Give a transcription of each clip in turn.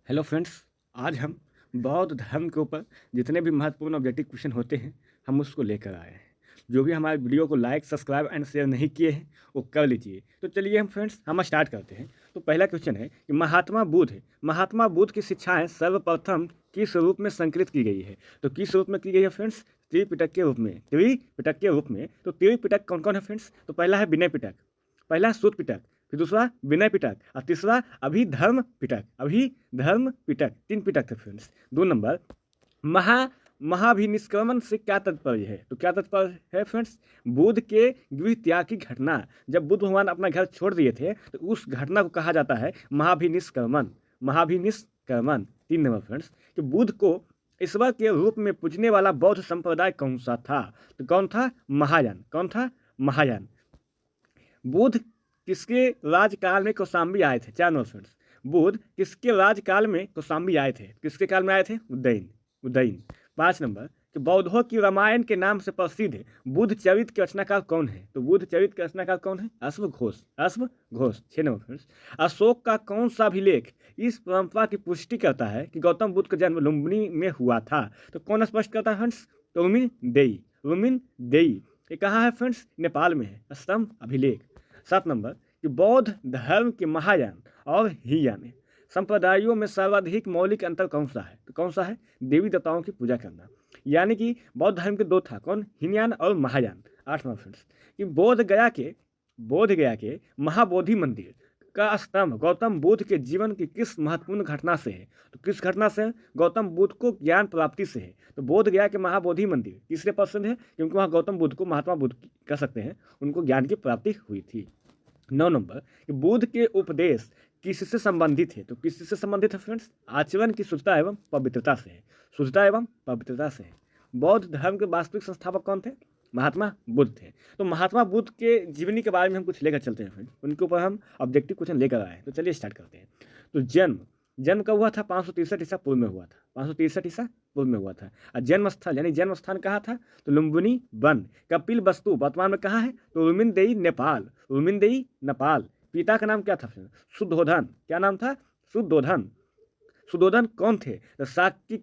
Hello friends. आज हम बौद्ध धर्म के ऊपर जितने भी महत्वपूर्ण ऑब्जेक्टिव क्वेश्चन होते हैं हम उसको लेकर आए हैं। जो भी हमारे वीडियो को लाइक सब्सक्राइब एंड शेयर नहीं किए हैं वो कर लीजिए। तो चलिए हम स्टार्ट करते हैं। तो पहला क्वेश्चन है कि महात्मा बुद्ध की शिक्षाएं सर्वप्रथम किस रूप में संकलित की गई है। तो किस रूप में की गई है फ्रेंड्स? त्रिपिटक के रूप में। त्रिपिटक के रूप में। तो त्रिपिटक कौन कौन है फ्रेंड्स? तो पहला है विनय पिटक, पहला है सूत पिटक, फिर दूसरा विनय पिटक और तीसरा अभिधर्म पिटक। अभिधर्म पिटक, 3 पिटक थे फ्रेंड्स। 2 नंबर महाभिनिष्क्रमण से क्या तात्पर्य है? तो क्या तात्पर्य है फ्रेंड्स? बुद्ध के गृह त्याग की घटना, जब बुद्ध भगवान अपना घर छोड़ दिए थे तो उस घटना को कहा जाता है महाभिनिष्क्रमण। महाभिनिष्क्रमण। 3 नंबर फ्रेंड्स कि बुद्ध को ईश्वर के रूप में पूजने वाला बौद्ध संप्रदाय कौन सा था? तो कौन था? महायान। कौन था? महायान। बुद्ध किसके राजकाल में कौशाम्बी आए थे? 4 नंबर फ्रेंड्स। बुद्ध किसके राजकाल में कौशाम्बी आए थे? किसके काल में आए थे? उदयन। 5 नंबर कि बौद्धों की रामायण के नाम से प्रसिद्ध बुद्ध चरित के रचनाकार कौन है? तो बुद्ध चरित के रचनाकार कौन है? अश्वघोष। 6 नंबर फ्रेंड्स। अशोक का कौन सा अभिलेख इस परंपरा की पुष्टि करता है कि गौतम बुद्ध का जन्म लुम्बिनी में हुआ था? तो कौन स्पष्ट करता है फ्रेंड्स? तो रुमिन देई। ये कहाँ है फ्रेंड्स? नेपाल में है स्तंभ अभिलेख। 7 नंबर कि बौद्ध धर्म के महायान और हीयान संप्रदायों में सर्वाधिक मौलिक अंतर कौन सा है? तो कौन सा है? देवी देवताओं की पूजा करना। यानी कि बौद्ध धर्म के 2 था, कौन? हीनयान और महायान। 8 नंबर फ्रेंड्स कि बोध गया के महाबोधि मंदिर का स्तंभ गौतम बुद्ध के जीवन की किस महत्वपूर्ण घटना से है? तो किस घटना से? गौतम बुद्ध को ज्ञान प्राप्ति से है। तो बोध गया के महाबोधि मंदिर किससे प्रसिद्ध है? क्योंकि वहाँ गौतम बुद्ध को महात्मा बुद्ध कह सकते हैं, उनको ज्ञान की प्राप्ति हुई थी। 9 नंबर कि बुद्ध के उपदेश किससे संबंधित है? तो किससे संबंधित है फ्रेंड्स? आचरण की शुद्धता एवं पवित्रता से है। शुद्धता एवं पवित्रता से है। बौद्ध धर्म के वास्तविक संस्थापक कौन थे? महात्मा बुद्ध थे। तो महात्मा बुद्ध के जीवनी के बारे में हम कुछ लेकर चलते हैं फ्रेंड्स, उनके ऊपर हम ऑब्जेक्टिव क्वेश्चन लेकर आए हैं। तो चलिए स्टार्ट करते हैं। तो जन्म कब हुआ था? 563 ईसा पूर्व में हुआ था। 563 ईसा पूर्व में हुआ था। और जन्म स्थल यानी जन्म स्थान कहाँ था? तो लुम्बिनी वन। कपिल वस्तु वर्तमान में कहाँ है? तो रुमिनदेई नेपाल। पिता का नाम क्या था? शुद्धोधन। क्या नाम था? शुद्धोधन कौन थे? तो साक्यों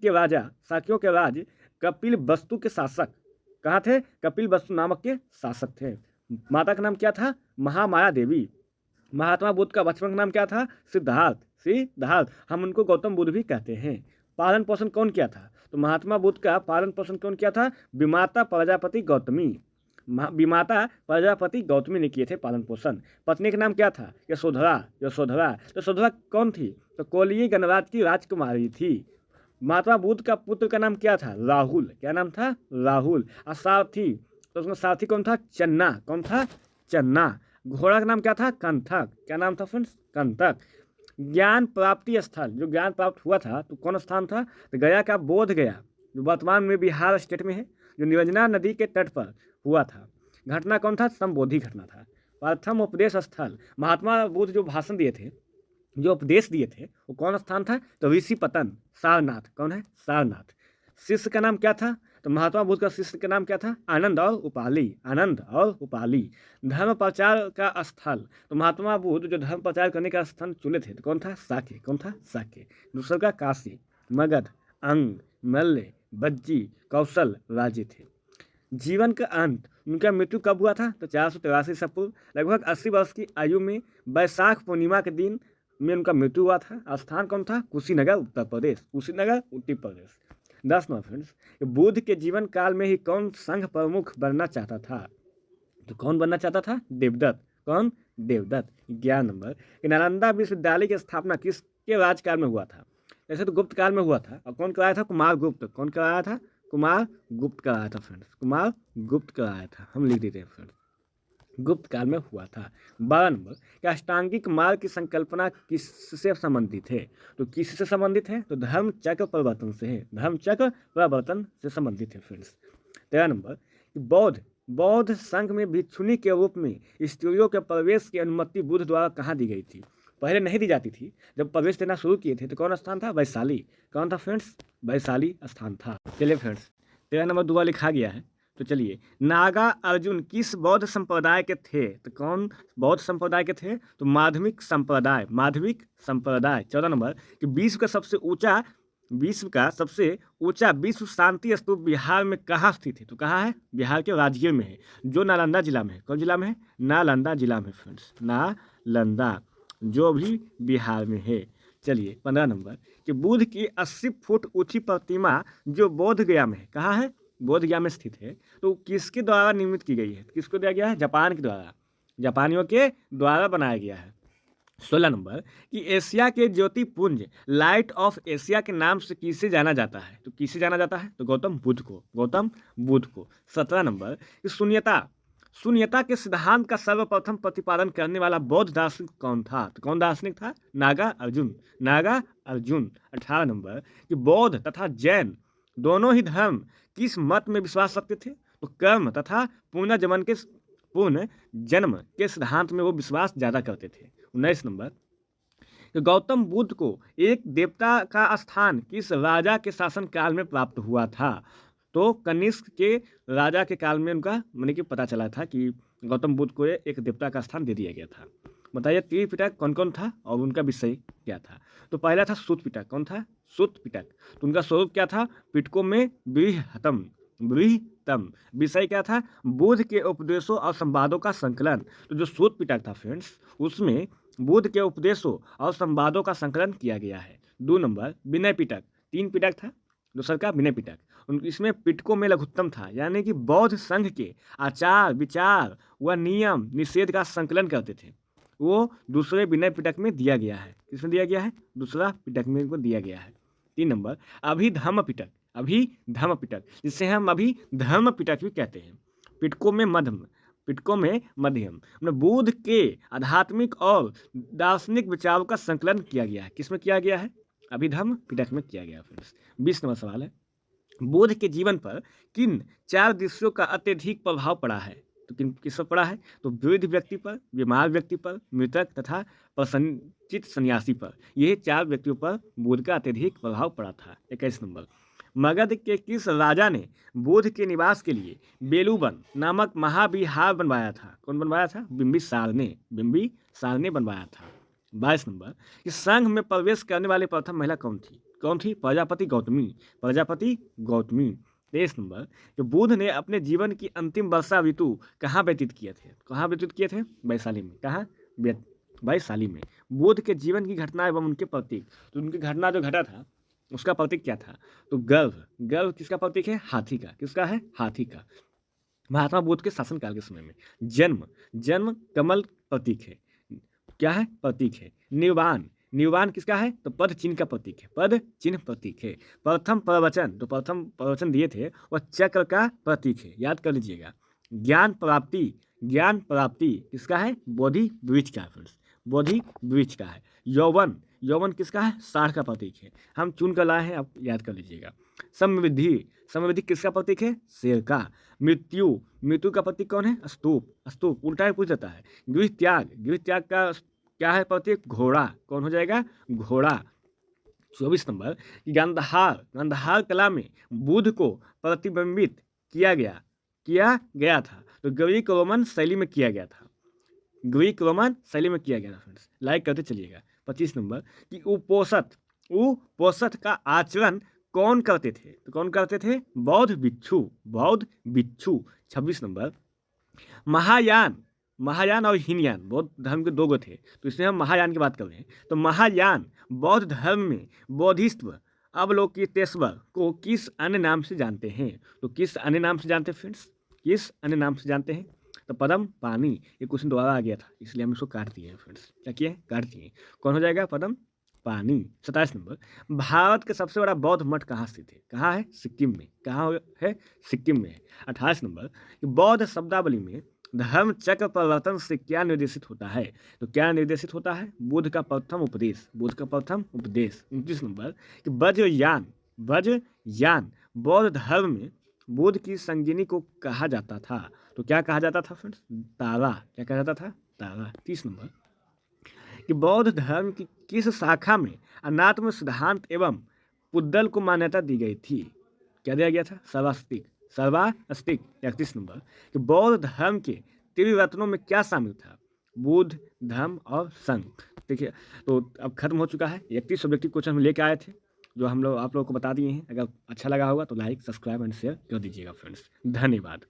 के राज कपिल वस्तु के शासक। कहाँ थे? कपिल वस्तु नामक के शासक थे। माता का नाम क्या था? महामाया देवी। महात्मा बुद्ध का बचपन का नाम क्या था? सिद्धार्थ। हम उनको गौतम बुद्ध भी कहते हैं। पालन पोषण कौन किया था? तो महात्मा बुद्ध का पालन पोषण कौन किया था? विमाता प्रजापति गौतमी ने किए थे पालन पोषण। पत्नी का नाम क्या था? यशोधरा। तो यशोधरा कौन थी? तो कोलिय गणराज की राजकुमारी थी। महात्मा बुद्ध का पुत्र का नाम क्या था? राहुल। क्या नाम था? राहुल। और सारथी, तो उसका सारथी कौन था? चन्ना। कौन था? चन्ना। घोड़ा का नाम क्या था? कंथक। क्या नाम था फ्रेंड्स? कंथक। ज्ञान प्राप्ति स्थल, जो ज्ञान प्राप्त हुआ था तो कौन स्थान था? तो गया का बोध गया, जो वर्तमान में बिहार स्टेट में है, जो निरंजना नदी के तट पर हुआ था। घटना कौन था? संबोधि घटना था। प्रथम उपदेश स्थल, महात्मा बुद्ध जो भाषण दिए थे, जो उपदेश दिए थे, वो कौन स्थान था? तो ऋषिपतन, सारनाथ। कौन है? सारनाथ। शिष्य का नाम क्या था? तो महात्मा बुद्ध का शिष्य का नाम क्या था? आनंद और उपाली। धर्म प्रचार का स्थल, तो महात्मा बुद्ध जो धर्म प्रचार करने का स्थान चुने थे तो कौन था? साक्य। कौन था? साक्य। दूसरा का काशी, मगध, अंग, मल्ल, बज्जी, कौशल राज्य थे। जीवन का अंत, उनका मृत्यु कब हुआ था? तो 483 ईसा पूर्व, लगभग 80 वर्ष की आयु में वैशाख पूर्णिमा के दिन में उनका मृत्यु हुआ था। स्थान कौन था? कुशीनगर, उत्तर प्रदेश। 10 नंबर फ्रेंड्स, बुद्ध के जीवन काल में ही कौन संघ प्रमुख बनना चाहता था? तो कौन बनना चाहता था? देवदत्त। कौन? देवदत्त। 11 नंबर, नालंदा विश्वविद्यालय की स्थापना किसके राजकाल में हुआ था? ऐसे तो गुप्त काल में हुआ था। और कौन कराया था? कुमार गुप्त। कौन कराया था? कुमार गुप्त कराया था फ्रेंड्स। कुमार गुप्त कराया था, हम लिख देते हैं फ्रेंड्स, गुप्त काल में हुआ था। 12 नंबर, कि अष्टांगिक मार्ग की संकल्पना किससे संबंधित है? तो किससे संबंधित है? तो धर्म चक्र परिवर्तन से है। धर्म चक्र परिवर्तन से संबंधित है फ्रेंड्स। 13 नंबर, कि बौद्ध संघ में भिक्षुनी के रूप में स्त्रियों के प्रवेश की अनुमति बुद्ध द्वारा कहाँ दी गई थी? पहले नहीं दी जाती थी, जब प्रवेश देना शुरू किए थे तो कौन स्थान था? वैशाली। कौन था फ्रेंड्स? वैशाली स्थान था। चलिए फ्रेंड्स, 13 नंबर दुआ लिखा गया है, तो चलिए, नागा अर्जुन किस बौद्ध संप्रदाय के थे? तो कौन बौद्ध संप्रदाय के थे? तो माध्यमिक संप्रदाय, माध्यमिक संप्रदाय। 14 नंबर कि विश्व का सबसे ऊंचा विश्व शांति स्तूप बिहार में कहाँ स्थित है? तो कहाँ है? बिहार के राजगीर में है, जो नालंदा जिला में है। कौन जिला में है? नालंदा जिला में फ्रेंड्स, नालंदा, जो भी बिहार में है। चलिए 15 नंबर कि बुद्ध की 80 फुट ऊंची प्रतिमा जो बोध गया में है, कहाँ है? बोध गया में स्थित है। तो किसके द्वारा निर्मित की गई है? किसको दिया गया है? जापान के द्वारा, जापानियों के द्वारा बनाया गया है। 16 नंबर कि एशिया के ज्योतिपुंज लाइट ऑफ एशिया के नाम से किसे जाना जाता है? तो किसे जाना जाता है? तो गौतम बुद्ध को, गौतम बुद्ध को। 17 नंबर कि शून्यता के सिद्धांत का सर्वप्रथम प्रतिपादन करने वाला बौद्ध दार्शनिक कौन था? तो कौन दार्शनिक था? नागा अर्जुन, नागा अर्जुन। 18 नंबर कि बौद्ध तथा जैन दोनों ही धर्म किस मत में विश्वास रखते थे? तो कर्म तथा पुनर्जन्म के सिद्धांत में वो विश्वास ज़्यादा करते थे। 19 नंबर कि गौतम बुद्ध को एक देवता का स्थान किस राजा के शासनकाल में प्राप्त हुआ था? तो कनिष्क के राजा के काल में उनका मैंने कि पता चला था कि गौतम बुद्ध को एक देवता का स्थान दे दिया गया था। बताइए त्रिपिटक कौन कौन था और उनका विषय क्या था? तो पहला था सूत पिटक। कौन था? सूत पिटक। तो उनका स्वरूप क्या था? पिटकों में बृहत्तम, बृहत्तम। विषय क्या था? बुद्ध के उपदेशों और संवादों का संकलन। तो जो सूत पिटक था फ्रेंड्स, उसमें बुद्ध के उपदेशों और संवादों का संकलन किया गया है। 2 नंबर विनय पिटक। 3 पिटक था, दूसरा का विनय पिटक। इसमें पिटकों में लघुत्तम था, यानी कि बौद्ध संघ के आचार विचार व नियम निषेध का संकलन करते थे। वो दूसरे विनय पिटक में दिया गया है। किसमें दिया गया है? दूसरा पिटक में इनको दिया गया है। 3 नंबर अभिधम्म पिटक, अभिधम्म पिटक, जिसे हम अभी धर्म पिटक भी कहते हैं। पिटकों में मध्यम, पिटकों में मध्यम। बुद्ध के आध्यात्मिक और दार्शनिक विचारों का संकलन किया गया है। किसमें किया गया है? अभिधम्म पिटक में किया गया फ्रेंड्स। 20 नंबर सवाल है, बुद्ध के जीवन पर किन 4 दृश्यों का अत्यधिक प्रभाव पड़ा है? तो किस पर पड़ा है? तो वृद्ध व्यक्ति पर, बीमार व्यक्ति पर, मृतक तथा प्रसन्नचित सन्यासी पर। ये 4 व्यक्तियों पर बुद्ध का अत्यधिक प्रभाव पड़ा था। 21 नंबर मगध के किस राजा ने बुद्ध के निवास के लिए बेलूवन नामक महाविहार बनवाया था? कौन बनवाया था? बिंबिसार ने, बिंबिसार ने बनवाया था। 22 नंबर कि संघ में प्रवेश करने वाली प्रथम महिला कौन थी? कौन थी? प्रजापति गौतमी, प्रजापति गौतमी। 23 नंबर कि बुद्ध ने अपने जीवन की अंतिम वर्षा ऋतु कहाँ व्यतीत किए थे? कहाँ व्यतीत किए थे? वैशाली में। कहाँ? वैशाली में। बुद्ध के जीवन की घटना एवं उनके प्रतीक। तो उनकी घटना जो घटा था उसका प्रतीक क्या था? तो गर्भ, गर्भ किसका प्रतीक है? हाथी का। किसका है? हाथी का। महात्मा बुद्ध के शासनकाल के समय में। जन्म, जन्म कमल प्रतीक है। क्या है? प्रतीक है। निर्वाण, निर्वाण किसका है? तो पद चिन्ह का प्रतीक है, पद चिन्ह प्रतीक है। प्रथम प्रवचन, तो प्रथम प्रवचन दिए थे वह चक्र का प्रतीक है, याद कर लीजिएगा। ज्ञान प्राप्ति, ज्ञान प्राप्ति किसका है? बोधि वृक्ष का है, बोधि वृक्ष का है। यौवन, यौवन किसका है? साढ़ का प्रतीक है, हम चुन कर लाए हैं, आप याद कर लीजिएगा। समृद्धि, समृद्धि किसका प्रतीक है? शेर का। मृत्यु, मृत्यु का प्रतीक कौन है? स्तूप, स्तूप उल्टा ही पूछ जाता है। गृह त्याग, गृह त्याग का क्या है प्रतीक? घोड़ा। कौन हो जाएगा? घोड़ा। 24 नंबर गांधार, गांधार कला में बुद्ध को प्रतिबिंबित किया गया था। तो ग्रीक रोमन शैली में किया गया था, ग्रीक रोमन शैली में किया गया था फ्रेंड्स। लाइक करते चलिएगा। 25 नंबर कि उपोषण का आचरण कौन करते थे? तो कौन करते थे? बौद्ध भिक्षु, बौद्ध भिक्षु। 26 नंबर महायान, महायान और हीनयान बौद्ध धर्म के 2 गो थे, तो इसमें हम महायान की बात कर रहे हैं। तो महायान बौद्ध धर्म में बोधिसत्व अवलोकितेश्वर को किस अन्य नाम से जानते हैं? तो किस अन्य नाम से जानते हैं फ्रेंड्स? किस अन्य नाम से जानते हैं? तो पदम पानी। ये क्वेश्चन दोबारा आ गया था, इसलिए हम इसको काट दिए हैं फ्रेंड्स। क्या किए? काट दिए। कौन हो जाएगा? पदम पानी। 27 नंबर भारत का सबसे बड़ा बौद्ध मठ कहाँ स्थित है? कहाँ है? सिक्किम में। कहाँ है? सिक्किम में है। 28 नंबर बौद्ध शब्दावली में धर्म चक्र परिवर्तन से क्या निर्देशित होता है? तो क्या निर्देशित होता है? बुद्ध का प्रथम उपदेश, बुद्ध का प्रथम उपदेश। 29 नंबर कि वज्रयान, वज्रयान बौद्ध धर्म में बुद्ध की संगिनी को कहा जाता था। तो क्या कहा जाता था फ्रेंड्स? तारा। क्या कहा जाता था? तारा। 30 नंबर कि बौद्ध धर्म की किस शाखा में अनात्म सिद्धांत एवं पुद्दल को मान्यता दी गई थी? क्या दिया गया था? सर्वास्तिक, सर्वास्तिक 31 नंबर कि बौद्ध धर्म के त्रिरत्नों में क्या शामिल था? बुद्ध, धम्म और संघ। देखिए, तो अब खत्म हो चुका है 31 ऑब्जेक्टिव क्वेश्चन हम लेके आए थे, जो हम लोग आप लोगों को बता दिए हैं। अगर अच्छा लगा होगा तो लाइक, सब्सक्राइब एंड शेयर कर दीजिएगा फ्रेंड्स। धन्यवाद।